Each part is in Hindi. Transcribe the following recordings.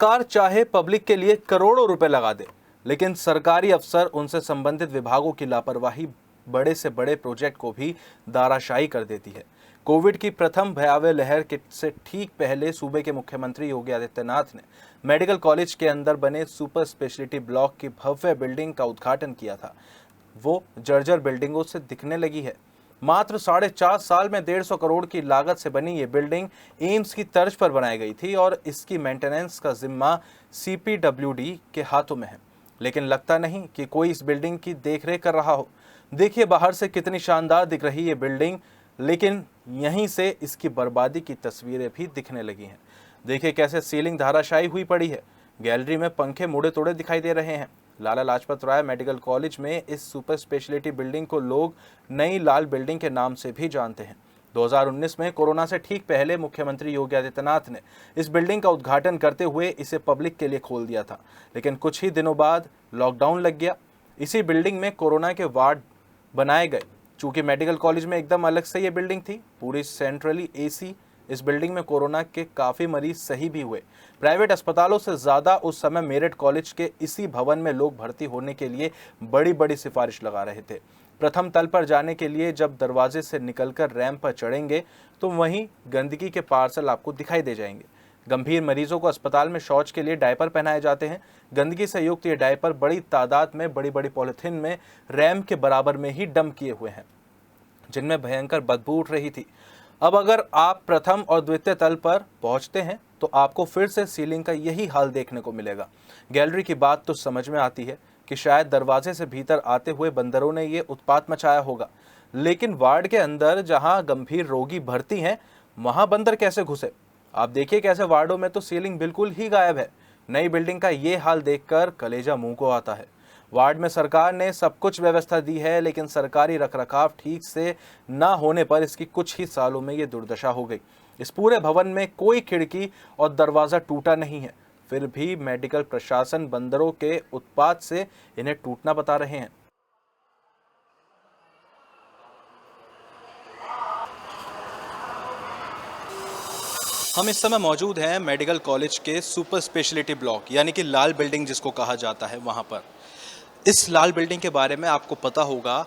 सरकार चाहे पब्लिक के लिए करोड़ों रुपए लगा दे, लेकिन सरकारी अफसर उनसे संबंधित विभागों की लापरवाही बड़े से बड़े प्रोजेक्ट को भी दाराशाही कर देती है। कोविड की प्रथम भयावह लहर से ठीक पहले सूबे के मुख्यमंत्री योगी आदित्यनाथ ने मेडिकल कॉलेज के अंदर बने सुपर स्पेशलिटी ब्लॉक की भव्य बिल्डिंग का उद्घाटन किया था। वो जर्जर बिल्डिंगों से दिखने लगी है। मात्र 4.5 साल में 150 करोड़ की लागत से बनी ये बिल्डिंग एम्स की तर्ज पर बनाई गई थी और इसकी मेंटेनेंस का जिम्मा CPWD के हाथों में है। लेकिन लगता नहीं कि कोई इस बिल्डिंग की देखरेख कर रहा हो। देखिए बाहर से कितनी शानदार दिख रही है बिल्डिंग, लेकिन यहीं से इसकी बर्बादी की तस्वीरें भी दिखने लगी हैं। देखिए कैसे सीलिंग धाराशायी हुई पड़ी है। गैलरी में पंखे मुड़े तोड़े दिखाई दे रहे हैं। लाला लाजपत राय मेडिकल कॉलेज में इस सुपर स्पेशलिटी बिल्डिंग को लोग नई लाल बिल्डिंग के नाम से भी जानते हैं। 2019 में कोरोना से ठीक पहले मुख्यमंत्री योगी आदित्यनाथ ने इस बिल्डिंग का उद्घाटन करते हुए इसे पब्लिक के लिए खोल दिया था, लेकिन कुछ ही दिनों बाद लॉकडाउन लग गया। इसी बिल्डिंग में कोरोना के वार्ड बनाए गए। चूंकि मेडिकल कॉलेज में एकदम अलग से ये बिल्डिंग थी, पूरी सेंट्रली AC, इस बिल्डिंग में कोरोना के काफ़ी मरीज सही भी हुए। प्राइवेट अस्पतालों से ज़्यादा उस समय मेरठ कॉलेज के इसी भवन में लोग भर्ती होने के लिए बड़ी बड़ी सिफारिश लगा रहे थे। प्रथम तल पर जाने के लिए जब दरवाजे से निकलकर रैंप पर चढ़ेंगे तो वहीं गंदगी के पार्सल आपको दिखाई दे जाएंगे। गंभीर मरीजों को अस्पताल में शौच के लिए डायपर पहनाए जाते हैं। गंदगी से युक्त ये डायपर बड़ी तादाद में बड़ी बड़ी पॉलिथीन में रैंप के बराबर में ही डंप किए हुए हैं, जिनमें भयंकर बदबू उठ रही थी। अब अगर आप प्रथम और द्वितीय तल पर पहुंचते हैं तो आपको फिर से सीलिंग का यही हाल देखने को मिलेगा। गैलरी की बात तो समझ में आती है कि शायद दरवाजे से भीतर आते हुए बंदरों ने ये उत्पात मचाया होगा, लेकिन वार्ड के अंदर जहां गंभीर रोगी भर्ती हैं वहां बंदर कैसे घुसे? आप देखिए कैसे वार्डों में तो सीलिंग बिल्कुल ही गायब है। नई बिल्डिंग का ये हाल देखकर कलेजा मुंह को आता है। वार्ड में सरकार ने सब कुछ व्यवस्था दी है, लेकिन सरकारी रखरखाव ठीक से ना होने पर इसकी कुछ ही सालों में ये दुर्दशा हो गई। इस पूरे भवन में कोई खिड़की और दरवाज़ा टूटा नहीं है, फिर भी मेडिकल प्रशासन बंदरों के उत्पात से इन्हें टूटना बता रहे हैं। हम इस समय मौजूद हैं मेडिकल कॉलेज के सुपर स्पेशलिटी ब्लॉक यानी कि लाल बिल्डिंग जिसको कहा जाता है वहाँ पर। इस लाल बिल्डिंग के बारे में आपको पता होगा,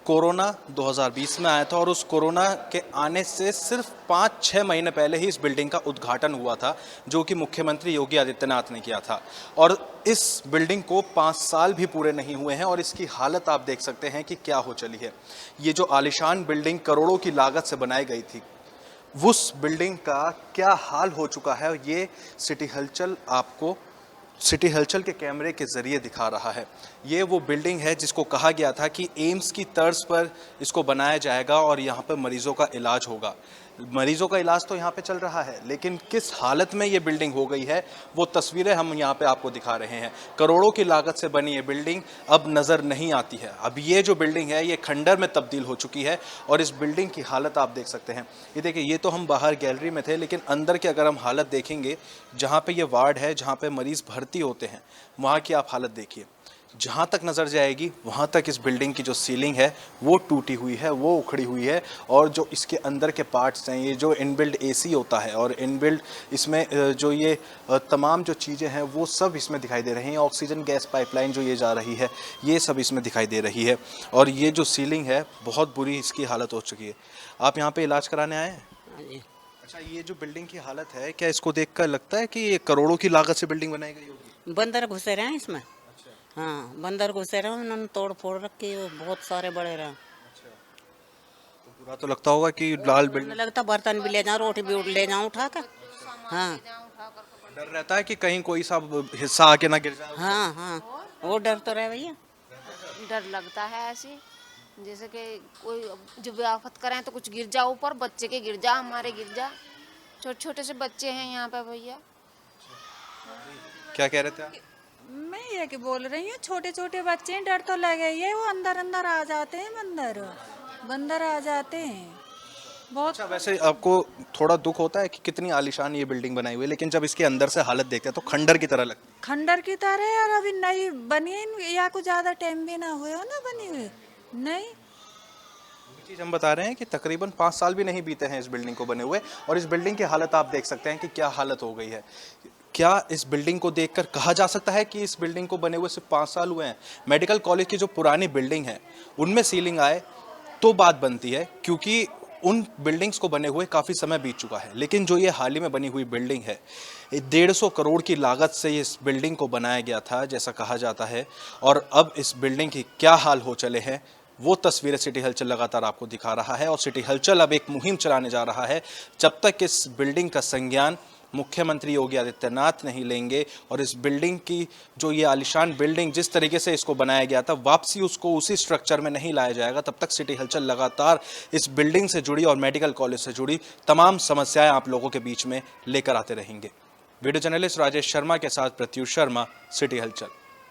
कोरोना 2020 में आया था और उस कोरोना के आने से सिर्फ 5-6 महीने पहले ही इस बिल्डिंग का उद्घाटन हुआ था, जो कि मुख्यमंत्री योगी आदित्यनाथ ने किया था। और इस बिल्डिंग को 5 साल भी पूरे नहीं हुए हैं और इसकी हालत आप देख सकते हैं कि क्या हो चली है। ये जो आलीशान बिल्डिंग करोड़ों की लागत से बनाई गई थी, उस बिल्डिंग का क्या हाल हो चुका है, ये सिटी हलचल के कैमरे के ज़रिए दिखा रहा है। ये वो बिल्डिंग है जिसको कहा गया था कि एम्स की तर्ज पर इसको बनाया जाएगा और यहाँ पर मरीज़ों का इलाज होगा। मरीज़ों का इलाज तो यहाँ पे चल रहा है, लेकिन किस हालत में ये बिल्डिंग हो गई है वो तस्वीरें हम यहाँ पे आपको दिखा रहे हैं। करोड़ों की लागत से बनी ये बिल्डिंग अब नज़र नहीं आती है। अब ये जो बिल्डिंग है ये खंडर में तब्दील हो चुकी है और इस बिल्डिंग की हालत आप देख सकते हैं। ये देखिए, ये तो हम बाहर गैलरी में थे, लेकिन अंदर की अगर हम हालत देखेंगे, जहाँ पर ये वार्ड है जहाँ पर मरीज़ भर्ती होते हैं, वहाँ की आप हालत देखिए। जहाँ तक नज़र जाएगी वहाँ तक इस बिल्डिंग की जो सीलिंग है वो टूटी हुई है, वो उखड़ी हुई है, और जो इसके अंदर के पार्ट्स हैं, ये जो इनबिल्ड AC होता है और इनबिल्ड इसमें जो ये तमाम जो चीज़ें हैं वो सब इसमें दिखाई दे रही हैं। ऑक्सीजन गैस पाइपलाइन जो ये जा रही है ये सब इसमें दिखाई दे रही है, और ये जो सीलिंग है बहुत बुरी इसकी हालत हो चुकी है। आप यहाँ पर इलाज कराने आए हैं? अच्छा, ये जो बिल्डिंग की हालत है, क्या इसको देख कर लगता है कि ये करोड़ों की लागत से बिल्डिंग बनाई गई होगी? बंदर घुसे रहे हैं इसमें। हाँ, बंदर घुसे रहे, उन्होंने तोड़ फोड़ रखी है, बहुत सारे बड़े रहे। अच्छा, तो बुरा तो लगता होगा कि लाल बिल्डिंग, लगता बर्तन भी ले जाऊं, रोटी भी ले जाऊं उठा कर। हाँ, डर रहता है कि कहीं कोई सा हिस्सा आके ना गिर जाए। हाँ हाँ, वो डर तो रहे भैया। डर लगता है ऐसे, जैसे कि कोई जब आफत करें तो कुछ गिर जा ऊपर, बच्चे के गिर जा, हमारे गिर जा। छोटे छोटे से बच्चे हैं यहाँ पे भैया। क्या कह रहे थे आप? मैं ये कि बोल रही हूँ, छोटे छोटे बच्चे हैं, डर तो लगे ही है, वो अंदर अंदर आ जाते हैं, बंदर आ जाते हैं बहुत। अच्छा, वैसे आपको थोड़ा दुख होता है कि कितनी आलीशान ये बिल्डिंग बनाई हुई है, लेकिन जब इसके अंदर से हालत देखते हैं तो खंडर की तरह लगती है। खंडर की तरह, और अभी नई बनी या कुछ ज्यादा टाइम भी ना हुए हो ना बनी हुई नहीं। चीज़ हम बता रहे हैं कि तकरीबन 5 साल भी नहीं बीते हैं इस बिल्डिंग को बने हुए, और इस बिल्डिंग की हालत आप देख सकते हैं कि क्या हालत हो गई है। क्या इस बिल्डिंग को देखकर कहा जा सकता है कि इस बिल्डिंग को बने हुए सिर्फ 5 साल हुए हैं? मेडिकल कॉलेज की जो पुरानी बिल्डिंग है उनमें सीलिंग आए तो बात बनती है, क्योंकि उन बिल्डिंग्स को बने हुए काफ़ी समय बीत चुका है। लेकिन जो ये हाल ही में बनी हुई बिल्डिंग है, 150 करोड़ की लागत से इस बिल्डिंग को बनाया गया था जैसा कहा जाता है, और अब इस बिल्डिंग की क्या हाल हो चले हैं वो तस्वीरें सिटी हलचल लगातार आपको दिखा रहा है। और सिटी हलचल अब एक मुहिम चलाने जा रहा है, जब तक इस बिल्डिंग का संज्ञान मुख्यमंत्री योगी आदित्यनाथ नहीं लेंगे और इस बिल्डिंग की जो ये आलिशान बिल्डिंग जिस तरीके से इसको बनाया गया था वापसी उसको उसी स्ट्रक्चर में नहीं लाया जाएगा, तब तक सिटी हलचल लगातार इस बिल्डिंग से जुड़ी और मेडिकल कॉलेज से जुड़ी तमाम समस्याएं आप लोगों के बीच में लेकर आते रहेंगे। वीडियो जर्नलिस्ट राजेश शर्मा के साथ प्रत्युष शर्मा, सिटी हलचल।